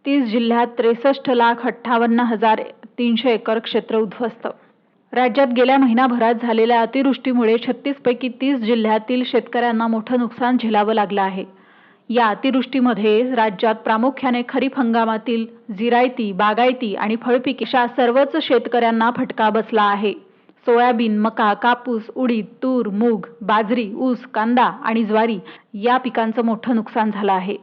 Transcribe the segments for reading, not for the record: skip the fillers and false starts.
30 जिल्ह्यात 63,58,300 एकर क्षेत्र उद्ध्वस्त। राज्यात गेल्या महिनाभरात झालेल्या अतिवृष्टीमुळे 36 पैकी 30 जिल्ह्यातील शेतकऱ्यांना मोठं नुकसान झेलावं लागलं आहे। या अतिवृष्टीमध्ये राज्यात प्रामुख्याने खरीप हंगामातील जिरायती, बागायती आणि फळपिके अशा सर्वच शेतकऱ्यांना फटका बसला आहे। सोयाबीन, मका, कापूस, उडीद, तूर, मूग, बाजरी, ऊस, कांदा आणि ज्वारी या पिकांचं मोठं नुकसान झालं आहे।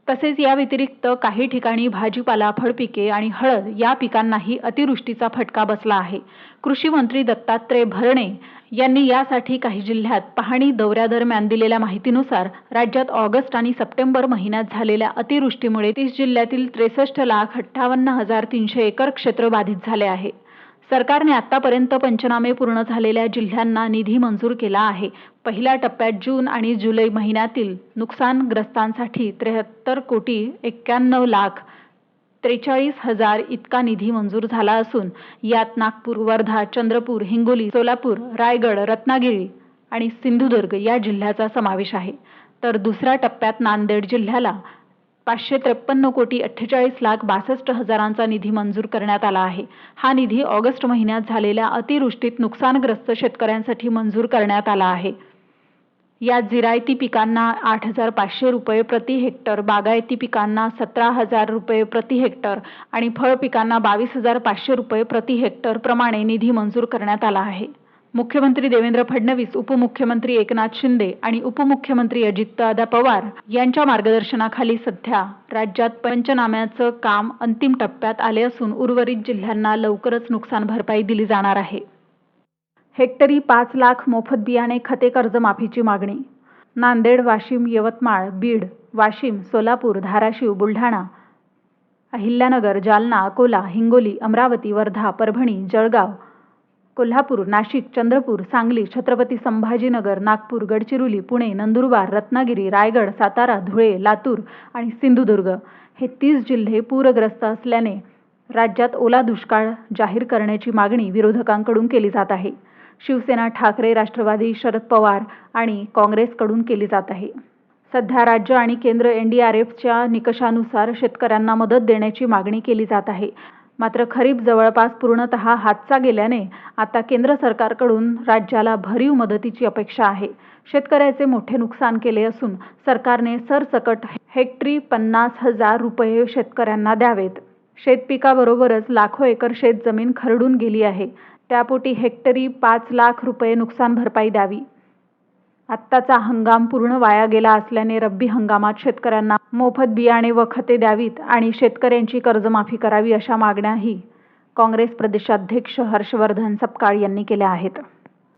तसेच या व्यतिरिक्त काही ठिकाणी भाजीपाला, फळपिके आणि हळद या पिकांनाही अतिवृष्टीचा फटका बसला आहे। कृषी मंत्री दत्तात्रय भरणे यांनी यासाठी काही जिल्ह्यात पाहणी दौऱ्यादरम्यान दिलेल्या माहितीनुसार राज्यात ऑगस्ट आणि सप्टेंबर महिन्यात झालेल्या अतिवृष्टीमुळे 30 जिल्ह्यातील 63,58,300 एकर क्षेत्र बाधित झाले आहे। सरकारने आतापर्यंत पंचनामे पूर्ण झालेल्या जिल्ह्यांना निधी मंजूर केला आहे। पहिल्या टप्प्यात जून आणि जुलै महिन्यातील नुकसानग्रस्तांसाठी 73,91,43,000 इतका निधी मंजूर झाला असून यात नागपूर, वर्धा, चंद्रपूर, हिंगोली, सोलापूर, रायगड, रत्नागिरी आणि सिंधुदुर्ग या जिल्ह्याचा समावेश आहे। तर दुसऱ्या टप्प्यात नांदेड जिल्ह्याला 553,48,62,000चा निधी मंजूर करण्यात आला आहे। हा निधी ऑगस्ट महिन्यात झालेल्या अतिवृष्टीत नुकसानग्रस्त शेतकऱ्यांसाठी मंजूर करण्यात आला आहे। यात जिरायती पिकांना 8,500 रुपये प्रति हेक्टर, बागायती पिकांना 17,000 रुपये प्रति हेक्टर आणि फळ पिकांना 22,500 रुपये प्रति हेक्टर प्रमाणे निधी मंजूर करण्यात आला आहे। मुख्यमंत्री देवेंद्र फडणवीस, उपमुख्यमंत्री एकनाथ शिंदे आणि उपमुख्यमंत्री अजितदादा पवार यांच्या मार्गदर्शनाखाली सध्या राज्यात पंचनाम्याचं काम अंतिम टप्प्यात आले असून उर्वरित जिल्ह्यांना लवकरच नुकसान भरपाई दिली जाणार आहे। हेक्टरी 5 लाख मोफत बियाणे खते कर्जमाफीची मागणी। नांदेड, वाशिम, यवतमाळ, बीड, वाशिम, सोलापूर, धाराशिव, बुलढाणा, अहिल्यानगर, जालना, अकोला, हिंगोली, अमरावती, वर्धा, परभणी, जळगाव, कोल्हापूर, नाशिक, चंद्रपूर, सांगली, छत्रपती संभाजीनगर, नागपूर, गडचिरोली, पुणे, नंदुरबार, रत्नागिरी, रायगड, सातारा, धुळे, लातूर आणि सिंधुदुर्ग हे 30 जिल्हे पूरग्रस्त असल्याने राज्यात ओला दुष्काळ जाहीर करण्याची मागणी विरोधकांकडून केली जात आहे। शिवसेना, ठाकरे, राष्ट्रवादी, शरद पवार आणि काँग्रेसकडून केली जात आहे। सध्या राज्य आणि केंद्र NDRFच्या निकषानुसार शेतकऱ्यांना मदत देण्याची मागणी केली जात आहे। मात्र खरीप जवळपास पूर्णतः हातचा गेल्याने आता केंद्र सरकारकडून राज्याला भरीव मदतीची अपेक्षा आहे। शेतकऱ्याचे मोठे नुकसान केले असून सरकारने सरसकट हेक्टरी 50,000 रुपये शेतकऱ्यांना द्यावेत। शेतपिकाबरोबरच लाखो एकर शेतजमीन खरडून गेली आहे। त्यापोटी हेक्टरी 5 लाख रुपये नुकसान भरपाई द्यावी। आत्ताचा हंगाम पूर्ण वाया गेला असल्याने रब्बी हंगामात शेतकऱ्यांना मोफत बियाणे व खते द्यावीत आणि शेतकऱ्यांची कर्जमाफी करावी अशा मागण्याही काँग्रेस प्रदेशाध्यक्ष हर्षवर्धन सपकाळ यांनी केल्या आहेत।